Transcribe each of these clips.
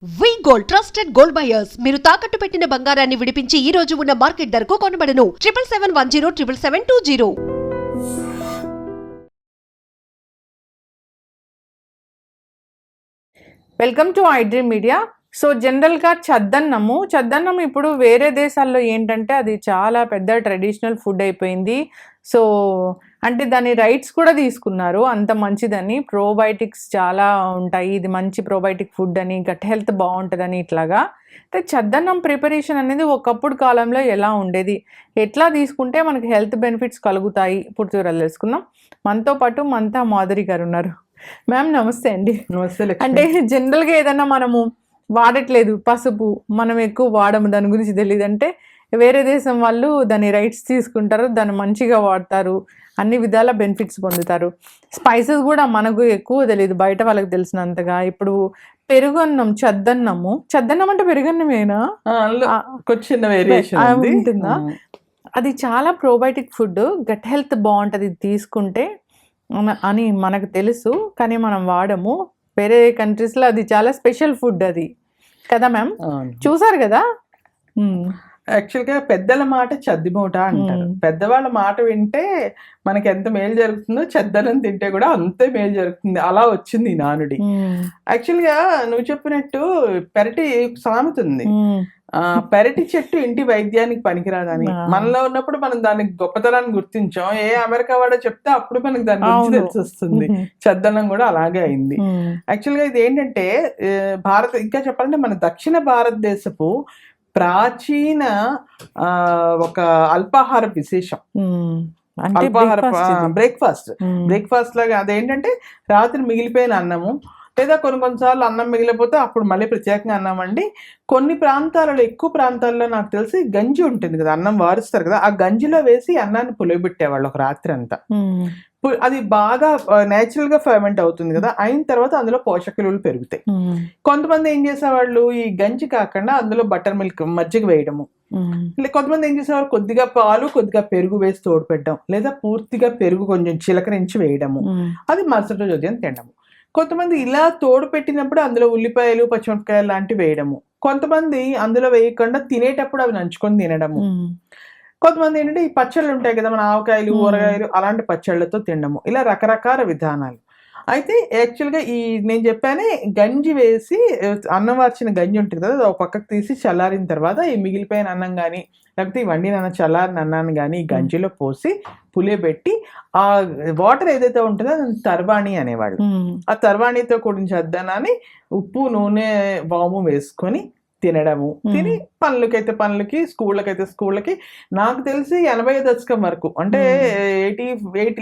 వి gold trusted gold buyers మీరు తాకట్టు పెట్టిన బంగారాన్ని విడిపించి ఈ రోజు ఉన్న మార్కెట్ ధరకు కొనబడను 7771077720. Welcome to iDream media. So జనరల్గా చద్దన్నం ఇప్పుడు వేరే దేశాల్లో ఏంటంటే అది చాలా పెద్ద ట్రెడిషనల్ ఫుడ్ అయిపోయింది. సో అంటే దాని రైట్స్ కూడా తీసుకున్నారు, అంత మంచిదని. ప్రోబయోటిక్స్ చాలా ఉంటాయి, ఇది మంచి ప్రోబయోటిక్ ఫుడ్ అని, గట్ హెల్త్ బాగుంటుందని. ఇట్లాగా అంటే చద్దన్నం ప్రిపరేషన్ అనేది ఒకప్పుడు కాలంలో ఎలా ఉండేది, ఎట్లా తీసుకుంటే మనకి హెల్త్ బెనిఫిట్స్ కలుగుతాయి, పూర్తి వివరాలు తెలుసుకుందాం. మనతో పాటు మంతా మాధురి గారు ఉన్నారు. మ్యామ్ నమస్తే అండి. నమస్తే. అంటే జనరల్గా ఏదన్నా మనము వాడట్లేదు, పసుపు మనం ఎక్కువ వాడము, దాని గురించి తెలియదు అంటే వేరే దేశం వాళ్ళు దాని రైట్స్ తీసుకుంటారు, దాన్ని మంచిగా వాడతారు, అన్ని విధాల బెనిఫిట్స్ పొందుతారు. స్పైసెస్ కూడా మనకు ఎక్కువ తెలియదు, బయట వాళ్ళకి తెలిసినంతగా. ఇప్పుడు చద్దన్నం అంటే పెరుగన్నమేనా? చిన్న వేరియేషన్ ఉంటుందా? అది చాలా ప్రోబయోటిక్ ఫుడ్, గట్ హెల్త్ బాగుంటుంది తీసుకుంటే అని మనకు తెలుసు, కానీ మనం వాడము. వేరే కంట్రీస్లో అది చాలా స్పెషల్ ఫుడ్ అది కదా మ్యామ్, చూసారు కదా. యాక్చువల్గా పెద్దల మాట చద్దిమూట అంటారు. పెద్దవాళ్ళ మాట వింటే మనకి ఎంత మేలు జరుగుతుందో చద్దనం తింటే కూడా అంతే మేలు జరుగుతుంది. అలా వచ్చింది ఈ నానుడి. యాక్చువల్గా నువ్వు చెప్పినట్టు పెరటి సామెత ఉంది, పెరటి చెట్టు ఇంటి వైద్యానికి పనికిరాదని. మనలో ఉన్నప్పుడు మనం దానికి గొప్పతనాన్ని గుర్తించాం. ఏ అమెరికా వాడో చెప్తే అప్పుడు మనకి దాని గురించి తెలిసి వస్తుంది. చద్దనం కూడా అలాగే అయింది. యాక్చువల్గా ఇది ఏంటంటే ఇంకా చెప్పాలంటే మన దక్షిణ భారతదేశపు ప్రాచీన ఒక అల్పాహార విశేషం. బ్రేక్ఫాస్ట్ లాగా అదేంటంటే రాత్రి మిగిలిపోయిన అన్నము, లేదా కొన్నిసార్లు అన్నం మిగిలిపోతే అప్పుడు మళ్ళీ ప్రత్యేకంగా అన్నం అండి. కొన్ని ప్రాంతాలలో, ఎక్కువ ప్రాంతాల్లో నాకు తెలిసి గంజి ఉంటుంది కదా, అన్నం వారుస్తారు కదా, ఆ గంజిలో వేసి అన్నాన్ని పులియబెట్టేవాళ్ళు ఒక రాత్రి అంతా. అది బాగా నేచురల్ గా ఫర్మెంట్ అవుతుంది కదా, అయిన తర్వాత అందులో పోషక విలువలు పెరుగుతాయి. కొంతమంది ఏం చేసేవాళ్ళు, ఈ గంజి కాకుండా అందులో బటర్ మిల్క్, మజ్జిగ వేయడము. కొంతమంది ఏం చేసేవారు, కొద్దిగా పాలు కొద్దిగా పెరుగు వేసి తోడుపెట్టడం, లేదా పూర్తిగా పెరుగు కొంచెం చిలకరించి వేయడము, అది మరుసటి రోజు ఉదయం తినడము. కొంతమంది ఇలా తోడు పెట్టినప్పుడు అందులో ఉల్లిపాయలు పచ్చిమిరపకాయలు లాంటివి వేయడము. కొంతమంది అందులో వేయకుండా తినేటప్పుడు అవి నంచుకొని తినడము. కొంతమంది ఏంటంటే ఈ పచ్చళ్ళు ఉంటాయి కదా, మన ఆవకాయలు ఊరగాయలు అలాంటి పచ్చళ్ళతో తినడము. ఇలా రకరకాల విధానాలు. అయితే యాక్చువల్గా నేను చెప్పానే, గంజి వేసి అన్నం వార్చిన గంజి ఉంటుంది కదా, ఒక పక్కకు తీసి చల్లారిన తర్వాత ఈ మిగిలిపోయిన అన్నం కానీ, లేకపోతే ఈ వండిన చల్లారిన అన్నాన్ని కానీ ఈ గంజిలో పోసి పులియబెట్టి ఆ వాటర్ ఏదైతే ఉంటుందో దాన్ని తర్వాణి అనేవాళ్ళు. ఆ తర్వాణితో కూడిన చద్దనాన్ని ఉప్పు నూనె వాము వేసుకొని తినడము. తిని పనులకి స్కూళ్ళకైతే స్కూళ్ళకి, నాకు తెలిసి 80 దశకం వరకు, అంటే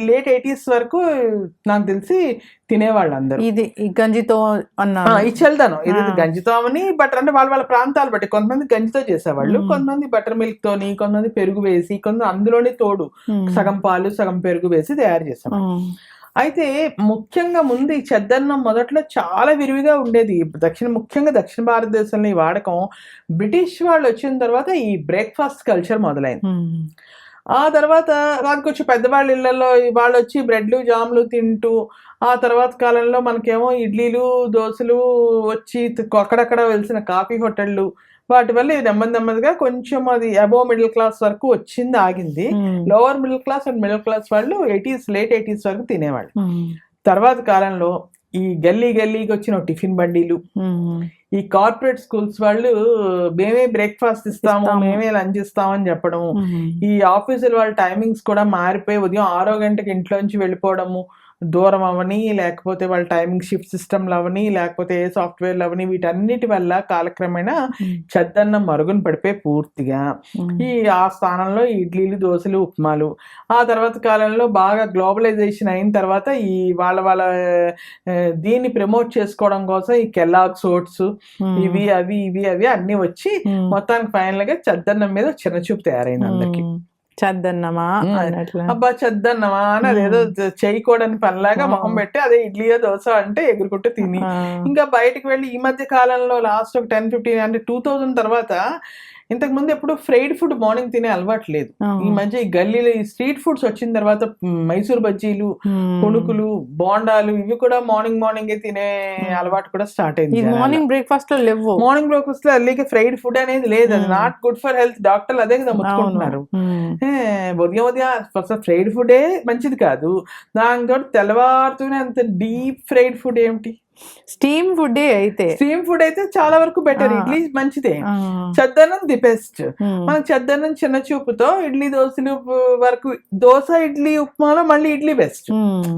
లేట్ 80s వరకు నాకు తెలిసి తినేవాళ్ళు అందరూ. ఇది గంజితో అన్న ఈ చల్దనం ఇది గంజితో అని, బటర్ అంటే వాళ్ళ ప్రాంతాలు బట్టి కొంతమంది గంజితో చేసేవాళ్ళు, కొంతమంది బటర్ మిల్క్ తోని, కొంతమంది పెరుగు వేసి, కొంతమంది అందులోనే తోడు సగం పాలు సగం పెరుగు వేసి తయారు చేసేవాళ్ళు. అయితే ముఖ్యంగా ముందు ఈ చద్దన్నం మొదట్లో చాలా విరివిగా ఉండేది. ముఖ్యంగా దక్షిణ భారతదేశంలో ఈ వాడకం బ్రిటిష్ వాళ్ళు వచ్చిన తర్వాత ఈ బ్రేక్ఫాస్ట్ కల్చర్ మొదలైంది. ఆ తర్వాత కొంచెం పెద్దవాళ్ళ ఇళ్లలో వాళ్ళు వచ్చి బ్రెడ్లు జాములు తింటూ, ఆ తర్వాత కాలంలో మనకేమో ఇడ్లీలు దోశలు వచ్చి, అక్కడక్కడ వెలిసిన కాఫీ హోటళ్ళు, వాటి వల్ల నెమ్మదిగా కొంచెం అది అబోవ్ మిడిల్ క్లాస్ వరకు వచ్చింది, ఆగింది. Lower middle class and middle class వాళ్ళు లేట్ 80s వరకు తినేవాళ్ళు. తర్వాత కాలంలో ఈ గల్లీకి వచ్చిన టిఫిన్ బండీలు, ఈ కార్పొరేట్ స్కూల్స్ వాళ్ళు మేమే బ్రేక్ఫాస్ట్ ఇస్తాము, మేమే లంచ్ ఇస్తామని చెప్పడము, ఈ ఆఫీసుల వాళ్ళ టైమింగ్స్ కూడా మారిపోయి ఉదయం 6 గంటకి ఇంట్లోంచి వెళ్ళిపోవడము, దూరం అవని, లేకపోతే వాళ్ళ టైమింగ్ షిఫ్ట్ సిస్టమ్లు అవని, లేకపోతే ఏ సాఫ్ట్వేర్లు అవని, వీటన్నిటి వల్ల కాలక్రమేణా చద్దన్నం మరుగున పడిపోయి పూర్తిగా ఆ స్థానంలో ఇడ్లీలు దోశలు ఉప్మాలు. ఆ తర్వాత కాలంలో బాగా గ్లోబలైజేషన్ అయిన తర్వాత ఈ వాళ్ళ దీన్ని ప్రమోట్ చేసుకోవడం కోసం ఈ కెల్లాగ్స్ ఓట్స్ ఇవి అన్ని వచ్చి మొత్తానికి ఫైనల్ గా చద్దన్నం మీద చిన్న చూపు తయారైంది అందరికి. చద్దన్నమా అబ్బా చద్దన్నమా అని అదేదో చేయకూడని పనిలాగా మొహం పెట్టి అదే ఇడ్లీయో దోశ అంటే ఎగురుకుంటూ తిని, ఇంకా బయటకు వెళ్ళి ఈ మధ్య కాలంలో లాస్ట్ ఒక 10-15 అంటే 2000 తర్వాత ఇంతకు ముందు ఎప్పుడు ఫ్రైడ్ ఫుడ్ మార్నింగ్ తినే అలవాటు లేదు. ఈ మధ్య ఈ గల్లీలో ఈ స్ట్రీట్ ఫుడ్స్ వచ్చిన తర్వాత మైసూర్ బజ్జీలు, పుణుకులు, బోండాలు ఇవి కూడా మార్నింగ్ తినే అలవాటు కూడా స్టార్ట్ అయింది. మార్నింగ్ బ్రేక్ఫాస్ట్ లో లేవు. మార్నింగ్ బ్రేక్ఫాస్ట్ లో అల్లీకి ఫ్రైడ్ ఫుడ్ అనేది లేదు. అది నాట్ గుడ్ ఫర్ హెల్త్. డాక్టర్లు అదే కదా ముట్టుకుంటున్నారు. ఉదయం ఫ్రైడ్ ఫుడే మంచిది కాదు. దాంతో తెల్లవారుతూనే అంత డీప్ ఫ్రైడ్ ఫుడ్ ఏమిటి? స్టీమ్ ఫుడ్ అయితే చాలా వరకు బెటర్. ఇడ్లీ మంచిదే. చద్దన్నం ది బెస్ట్. మనం చద్దన్నం చిన్న చూపుతో ఇడ్లీ దోశలు వరకు, దోశ ఇడ్లీ ఉప్మాలో మళ్ళీ ఇడ్లీ బెస్ట్.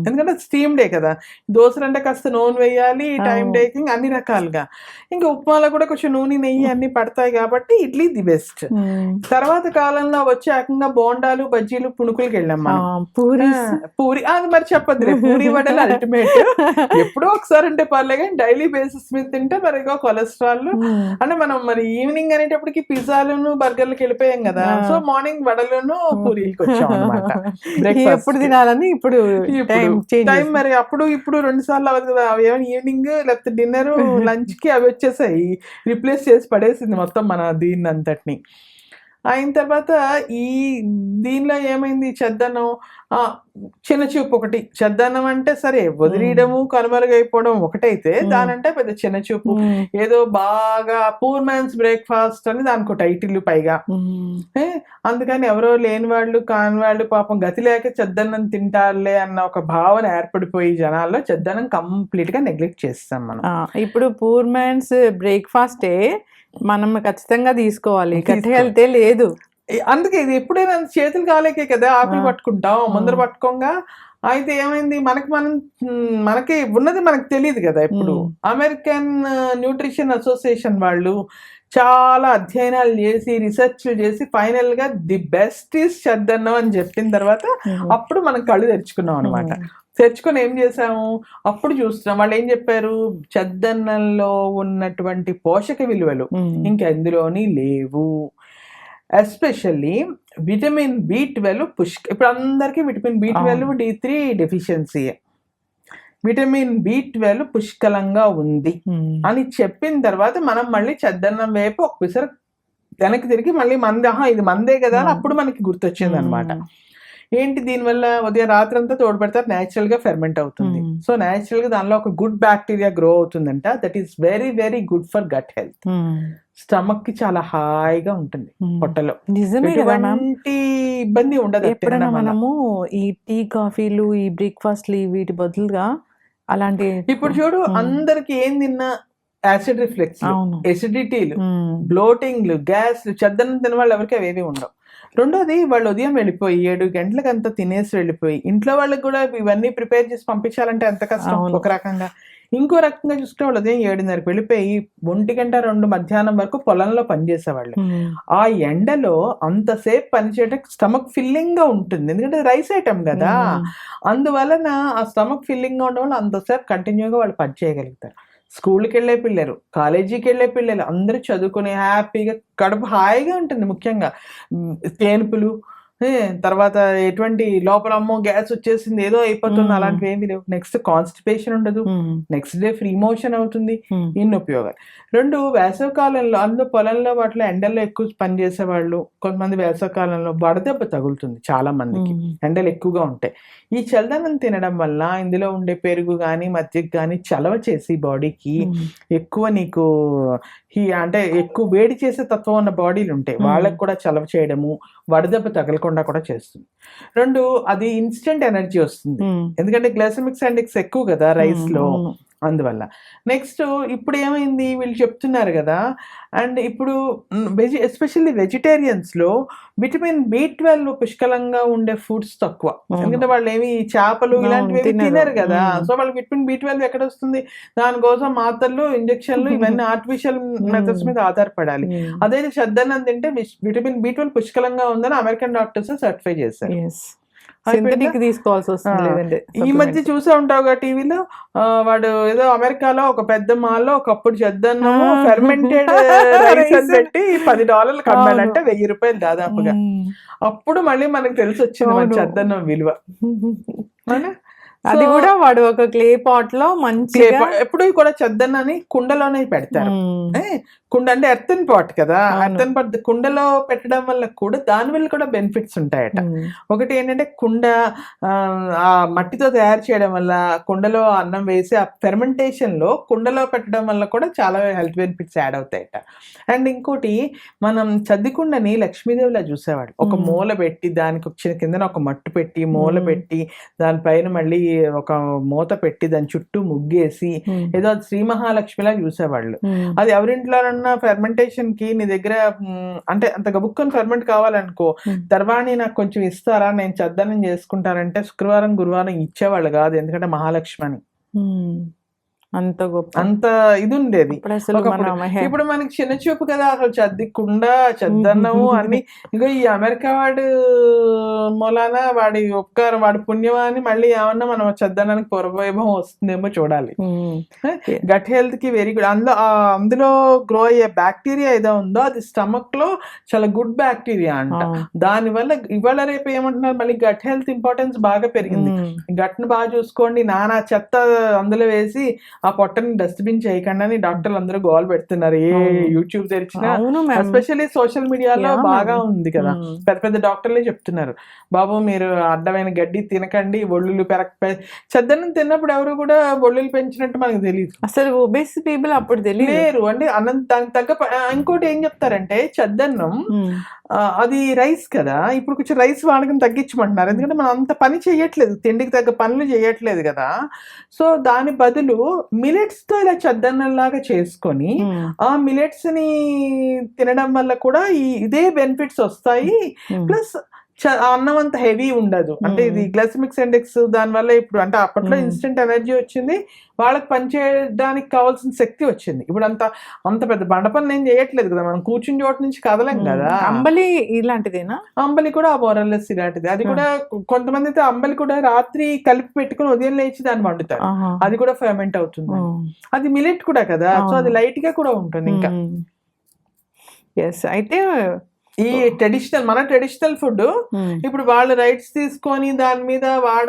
ఎందుకంటే స్టీమ్డే కదా. దోశలు అంటే కాస్త నూనె వేయాలి, టైం టేకింగ్ అన్ని రకాలుగా. ఇంకా ఉప్మాలో కూడా కొంచెం నూనె, నెయ్యి అన్ని పడతాయి కాబట్టి ఇడ్లీ ది బెస్ట్. తర్వాత కాలంలో వచ్చి ఏకంగా బోండాలు, బజ్జీలు, పుణుకులకి వెళ్ళాం మనం. పూరి అది మరి చెప్పద్దులే. పూరి వడలు అల్టిమేట్. ఎప్పుడో ఒకసారి అంటే పర్లేదు, డైలీ బేసిస్ మీద తింటే మరి కొలెస్ట్రాల్. అంటే మనం మరి ఈవినింగ్ అనేటప్పటికి పిజ్జాలను బర్గర్లకు వెళ్ళిపోయాం కదా. సో మార్నింగ్ వడలను పూరీలకు వచ్చాం అనమాట. ఎప్పుడు తినాలని ఇప్పుడు టైం మరి అప్పుడు ఇప్పుడు 2 సార్లు అవ్వదు కదా. అవి ఏమైనా ఈవినింగ్ లేకపోతే డిన్నర్, లంచ్ కి అవి వచ్చేసాయి. రిప్లేస్ చేసి పడేసింది మొత్తం మన దీన్ని అంతటిని. అయిన తర్వాత ఈ దీనిలో ఏమైంది, చద్దన్నం చిన్న చూపు ఒకటి. చద్దన్నం అంటే సరే వదిలేయడము, కనుమరుగైపోవడం ఒకటైతే, దానంటే పెద్ద చిన్న చూపు. ఏదో బాగా పూర్ మ్యాన్స్ బ్రేక్ఫాస్ట్ అని దానికి టైటిల్ పైగా. అందుకని ఎవరో లేని వాళ్ళు, కాని వాళ్ళు పాపం గతి లేక చద్దన్నం తింటారులే అన్న ఒక భావన ఏర్పడిపోయి జనాల్లో చద్దన్నం కంప్లీట్ గా నెగ్లెక్ట్ చేస్తాం మనం. ఇప్పుడు పూర్ మ్యాన్స్ బ్రేక్ఫాస్టే మనం ఖచ్చితంగా తీసుకోవాలి. గట్టి హెల్తే లేదు. అందుకే ఇది ఎప్పుడైనా చేతులు కాలేకే కదా ఆకులు పట్టుకుంటాం ముందర పట్టుకోగా. అయితే ఏమైంది, మనకి ఉన్నది మనకు తెలియదు కదా. ఇప్పుడు అమెరికన్ న్యూట్రిషన్ అసోసియేషన్ వాళ్ళు చాలా అధ్యయనాలు చేసి, రీసెర్చ్లు చేసి, ఫైనల్ గా ది బెస్ట్ ఈస్ చద్దన్నం అని చెప్పిన తర్వాత అప్పుడు మనం కళ్ళు తెరుచుకున్నాం అనమాట. తెచ్చుకొని ఏం చేసాము, అప్పుడు చూస్తున్నాం వాళ్ళు ఏం చెప్పారు, చద్దన్నంలో ఉన్నటువంటి పోషక విలువలు ఇంకెందులోని లేవు. ఎస్పెషల్లీ విటమిన్ B12 ఇప్పుడు అందరికీ vitamin B12, D3 deficiency. Vitamin B12 పుష్కలంగా ఉంది అని చెప్పిన తర్వాత మనం మళ్ళీ చద్దన్నం వైపు ఒకసారి వెనక్కి తిరిగి మళ్ళీ ఇది మందే కదా అని అప్పుడు మనకి గుర్తొచ్చింది అనమాట. ఏంటి దీనివల్ల, ఉదయం రాత్రంతా తోడు పెడతారు, న్యాచురల్ గా ఫెర్మెంట్ అవుతుంది. సో న్యాచురల్ గా దానిలో ఒక గుడ్ బ్యాక్టీరియా గ్రో అవుతుందంట. That is very very good for gut health. Stomach కి చాలా హాయిగా ఉంటుంది పొట్టలో. ఎటువంటి ఇబ్బంది ఉండదు. ఎప్పుడైనా మనము ఈ టీ, కాఫీలు, ఈ బ్రేక్ఫాస్ట్లు వీటి బదులుగా అలాంటి, ఇప్పుడు చూడు అందరికి ఏం తిన్నా యాసిడ్ రిఫ్లెక్స్, ఎసిడిటీలు, బ్లోటింగ్లు, గ్యాస్లు, చద్దన్నం తిన వాళ్ళు ఎవరికి అవేవి ఉండవు. రెండోది, వాళ్ళు ఉదయం వెళ్ళిపోయి 7 గంటలకంతా తినేసి వెళ్ళిపోయి ఇంట్లో వాళ్ళకి కూడా ఇవన్నీ ప్రిపేర్ చేసి పంపించాలంటే ఎంత కష్టం ఒక రకంగా. ఇంకో రకంగా చూసుకుంటే వాళ్ళు ఉదయం 7:30 వెళ్ళిపోయి 1 గంట 2 మధ్యాహ్నం వరకు పొలంలో పనిచేసేవాళ్ళు. ఆ ఎండలో అంతసేపు పనిచేయడం స్టమక్ ఫిల్లింగ్ గా ఉంటుంది, ఎందుకంటే రైస్ ఐటమ్ కదా. అందువలన ఆ స్టమక్ ఫిల్లింగ్ గా ఉండడం వల్ల అంతసేపు కంటిన్యూగా వాళ్ళు పని చేయగలుగుతారు. స్కూల్కి వెళ్ళే పిల్లలు, కాలేజీకి వెళ్ళే పిల్లలు అందరూ చదువుకుని హ్యాపీగా కడుపు హాయిగా ఉంటుంది. ముఖ్యంగా తేనుపులు, తర్వాత ఎటువంటి లోపల అమ్మో గ్యాస్ వచ్చేసింది ఏదో అయిపోతుంది అలాంటివి ఏమి లేవు. నెక్స్ట్ కాన్స్టిపేషన్ ఉండదు, నెక్స్ట్ డే ఫ్రీ మోషన్ అవుతుంది. ఇన్ని ఉపయోగాలు. 2, వేసవి కాలంలో అందులో పొలంలో వాటిలో ఎండల్లో ఎక్కువ పని చేసేవాళ్ళు, కొంతమంది వేసవి కాలంలో వడదెబ్బ తగులుతుంది చాలా మందికి, ఎండలు ఎక్కువగా ఉంటాయి. ఈ చల్లదనం తినడం వల్ల ఇందులో ఉండే పెరుగు కానీ మజ్జిగ కానీ చలవ చేసి బాడీకి ఎక్కువ నీకు అంటే ఎక్కువ వేడి చేసే తత్వం ఉన్న బాడీలు ఉంటాయి, వాళ్ళకి కూడా చలవ చేయడము, వడదెబ్బ తగలకుండా కూడా చేస్తుంది. 2, అది ఇన్స్టెంట్ ఎనర్జీ వస్తుంది, ఎందుకంటే గ్లైసెమిక్ ఇండెక్స్ ఎక్కువ కదా రైస్ లో, అందువల్ల. నెక్స్ట్ ఇప్పుడు ఏమైంది, వీళ్ళు చెప్తున్నారు కదా, అండ్ ఇప్పుడు ఎస్పెషల్లీ వెజిటేరియన్స్ లో విటమిన్ B12 పుష్కలంగా ఉండే ఫుడ్స్ తక్కువ, ఎందుకంటే వాళ్ళు ఏమి చేపలు ఇలాంటివి తినరు కదా. సో వాళ్ళకి విటమిన్ B12 ఎక్కడ వస్తుంది, దానికోసం మాత్రలు, ఇంజక్షన్లు, ఇవన్నీ ఆర్టిఫిషియల్ మెథడ్స్ మీద ఆధారపడాలి. అదే చద్దన్నం తింటే విటమిన్ B12 పుష్కలంగా ఉందని అమెరికన్ డాక్టర్స్ సర్టిఫై చేశారు. తీసుకోవాల్సి వస్తుంది. ఈ మధ్య చూసే ఉంటావుగా టీవీలో, వాడు ఏదో అమెరికాలో ఒక పెద్ద మాల్లో ఒకప్పుడు చద్దన్నము ఫెర్మెంటెడ్ రైస్ అని పెట్టి $10 కమ్మాలంటే $1000 దాదాపుగా. అప్పుడు మళ్ళీ మనకు తెలిసి వచ్చింది మన చద్దన్నం విలువ. అది కూడా వాడు ఒక క్లే పాట్ లో మంచిగా ఎప్పుడు కూడా చద్దన్నని కుండలోనే పెడతారు. కుండ అంటే ఎర్తన్ పాట్ కదా, ఎర్తన్ పాట్ కుండలో పెట్టడం వల్ల కూడా దాని వల్ల కూడా బెనిఫిట్స్ ఉంటాయట. ఒకటి ఏంటంటే కుండ ఆ మట్టితో తయారు చేయడం వల్ల, కుండలో అన్నం వేసి ఆ ఫెర్మెంటేషన్ లో కుండలో పెట్టడం వల్ల కూడా చాలా హెల్త్ బెనిఫిట్స్ యాడ్ అవుతాయట. అండ్ ఇంకోటి, మనం చద్ది కుండని లక్ష్మీదేవిలా చూసేవాడు. ఒక మూల పెట్టి దానికి వచ్చిన కింద ఒక మట్టు పెట్టి మూల పెట్టి దానిపైన మళ్ళీ ఒక మూత పెట్టి దాని చుట్టూ ముగ్గేసి ఏదో అది శ్రీ మహాలక్ష్మిలా చూసేవాళ్ళు. అది ఎవరింట్లోనన్నా ఫెర్మెంటేషన్ కి నీ దగ్గర అంటే అంత గబుక్కని ఫెర్మెంట్ కావాలనుకో, తర్వాణి నాకు కొంచెం ఇస్తారా, నేను చద్దనం చేసుకుంటారంటే శుక్రవారం గురువారం ఇచ్చేవాళ్ళు కాదు, ఎందుకంటే మహాలక్ష్మి అని. అంత గొప్ప, అంత ఇది ఉండేది. ఇప్పుడు మనకి చిన్న చూపు కదా అసలు చద్దికుండా చద్దన్నము అన్ని. ఇంకో ఈ అమెరికా వాడు మూలాన వాడి ఉపకారం వాడి పుణ్యమా అని మళ్ళీ ఏమన్నా మనం చద్దనానికి పూర్వవైభవం వస్తుందేమో చూడాలి. గట్ హెల్త్ కి వెరీ గుడ్. అందులో గ్రో అయ్యే బ్యాక్టీరియా ఏదో ఉందో అది స్టమక్ లో చాలా గుడ్ బ్యాక్టీరియా అంట. దాని వల్ల ఇవాళ రేపు ఏమంటున్నారు, మళ్ళీ గట్ హెల్త్ ఇంపార్టెన్స్ బాగా పెరిగింది. గట్ ను బాగా చూసుకోండి, నానా చెత్త అందులో వేసి ఆ పొట్టని డస్ట్బిన్ చేయకుండా డాక్టర్లు అందరూ గోల్ పెడుతున్నారు. ఏ యూట్యూబ్ తెరిచినా, ఎస్పెషల్లీ సోషల్ మీడియాలో బాగా ఉంది కదా, పెద్ద పెద్ద డాక్టర్లే చెప్తున్నారు, బాబు మీరు అడ్డమైన గడ్డి తినకండి, ఒళ్ళులు చద్దన్నం తిన్నప్పుడు ఎవరు కూడా ఒళ్ళులు పెంచినట్టు మనకు తెలియదు. అసలు ఒబేస్ పీపుల్ అప్పుడు తెలియలేరు అంటే అన్నం దానికి తగ్గ. ఇంకోటి ఏం చెప్తారంటే చద్దన్నం అది రైస్ కదా, ఇప్పుడు కొంచెం రైస్ వాడకం తగ్గించమంటున్నారు, ఎందుకంటే మనం అంత పని చేయట్లేదు, తిండికి తగ్గ పనులు చేయట్లేదు కదా. సో దాని బదులు మిలెట్స్ తో ఇలా చద్దన్నం లాగా చేసుకొని ఆ మిలెట్స్ ని తినడం వల్ల కూడా ఇదే బెనిఫిట్స్ వస్తాయి. ప్లస్ అన్నం అంత హెవీ ఉండదు, అంటే ఇది గ్లైసెమిక్ ఇండెక్స్ దాని వల్ల ఇప్పుడు అంటే అప్పట్లో ఇన్స్టెంట్ ఎనర్జీ వచ్చింది, వాళ్ళకి పనిచేయడానికి కావాల్సిన శక్తి వచ్చింది. ఇప్పుడు అంత పెద్ద బండ పనులు ఏం చేయట్లేదు కదా, మనం కూర్చుని చోటు నుంచి కదలేం కదా. అంబలి ఇలాంటిదేనా? అంబలి కూడా మోరల్లెస్ ఇలాంటిది. అది కూడా కొంతమంది అయితే అంబలి కూడా రాత్రి కలిపి పెట్టుకుని ఉదయం లేచి దాన్ని వండుతారు, అది కూడా ఫెర్మెంట్ అవుతుంది. అది మిలెట్ కూడా కదా, సో అది లైట్ గా కూడా ఉంటుంది. ఇంకా అయితే ఈ మన ట్రెడిషనల్ ఫుడ్ ఇప్పుడు వాళ్ళు రైట్స్ తీసుకొని దాని మీద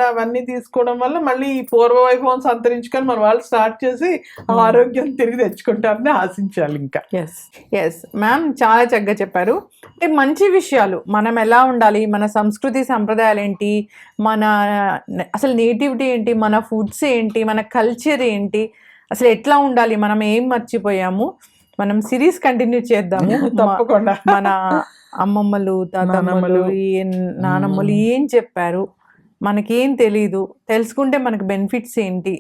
అవన్నీ తీసుకోవడం వల్ల మళ్ళీ ఈ పూర్వ వైభవం సంతరించుకొని మన వాళ్ళు స్టార్ట్ చేసి ఆరోగ్యం తిరిగి తెచ్చుకుంటారని ఆశించాలి. ఇంకా ఎస్ మ్యామ్, చాలా చక్కగా చెప్పారు. అంటే మంచి విషయాలు, మనం ఎలా ఉండాలి, మన సంస్కృతి సంప్రదాయాలు ఏంటి, మన అసలు నేటివిటీ ఏంటి, మన ఫుడ్స్ ఏంటి, మన కల్చర్ ఏంటి, అసలు ఎట్లా ఉండాలి, మనం ఏం మర్చిపోయాము. మనం సిరీస్ కంటిన్యూ చేద్దాము తప్పకుండా. మన అమ్మమ్మలు, తాతమ్మలు, నానమ్మలు ఏం చెప్పారు, మనకేం తెలీదు, తెలుసుకుంటే మనకు బెనిఫిట్స్ ఏంటి,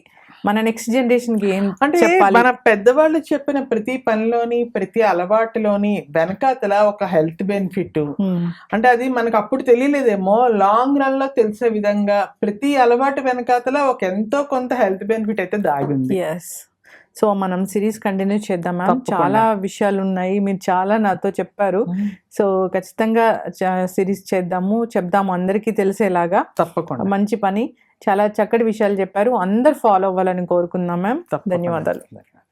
మన నెక్స్ట్ జనరేషన్ కి ఏం అంటే మన పెద్దవాళ్ళు చెప్పిన ప్రతి పనిలోని ప్రతి అలవాటులోని వెనకాతల ఒక హెల్త్ బెనిఫిట్. అంటే అది మనకు అప్పుడు తెలియలేదేమో, లాంగ్ రన్ లో తెలిసే విధంగా ప్రతి అలవాటు వెనకాతల ఒక ఎంతో కొంత హెల్త్ బెనిఫిట్ అయితే దాగింది. సో మనం సిరీస్ కంటిన్యూ చేద్దాం మ్యామ్. చాలా విషయాలు ఉన్నాయి, మీరు చాలా నాతో చెప్పారు. సో ఖచ్చితంగా సిరీస్ చెప్దాము అందరికీ తెలిసేలాగా. తప్పకుండా, మంచి పని, చాలా చక్కటి విషయాలు చెప్పారు. అందరు ఫాలో అవ్వాలని కోరుకుందాం మ్యామ్. ధన్యవాదాలు.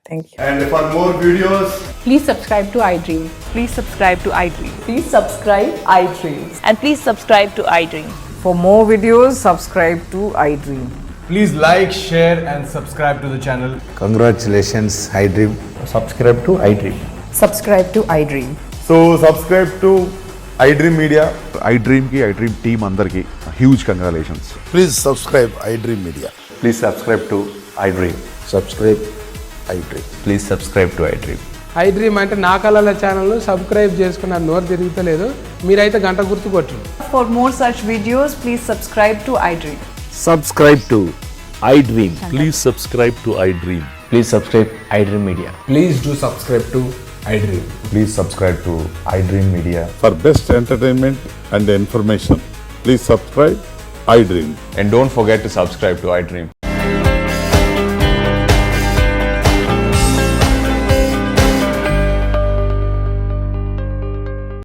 Thank you. And for more videos, please subscribe to iDream. Please subscribe to iDream. Please subscribe iDream. And please subscribe to iDream. For more videos, subscribe to iDream. please like, share and subscribe to the channel. Congratulations, iDream. Subscribe to iDream. Subscribe to iDream. So subscribe to iDream Media. iDream ki iDream team andarki huge congratulations. Please subscribe iDream Media. Please subscribe to iDream. Subscribe iDream. Please subscribe to iDream. iDream అంటే నా కళల channel subscribe చేసుకున్న నోరు తిరుగుతలేదు, మీరైతే గంట గుర్తు కొట్టండి. For more such videos, please subscribe to iDream. Subscribe to iDream. Please subscribe to iDream. Please subscribe iDream Media. Please do subscribe to iDream. Please subscribe to iDream Media. For best entertainment and information, please subscribe iDream. And don't forget to subscribe to iDream.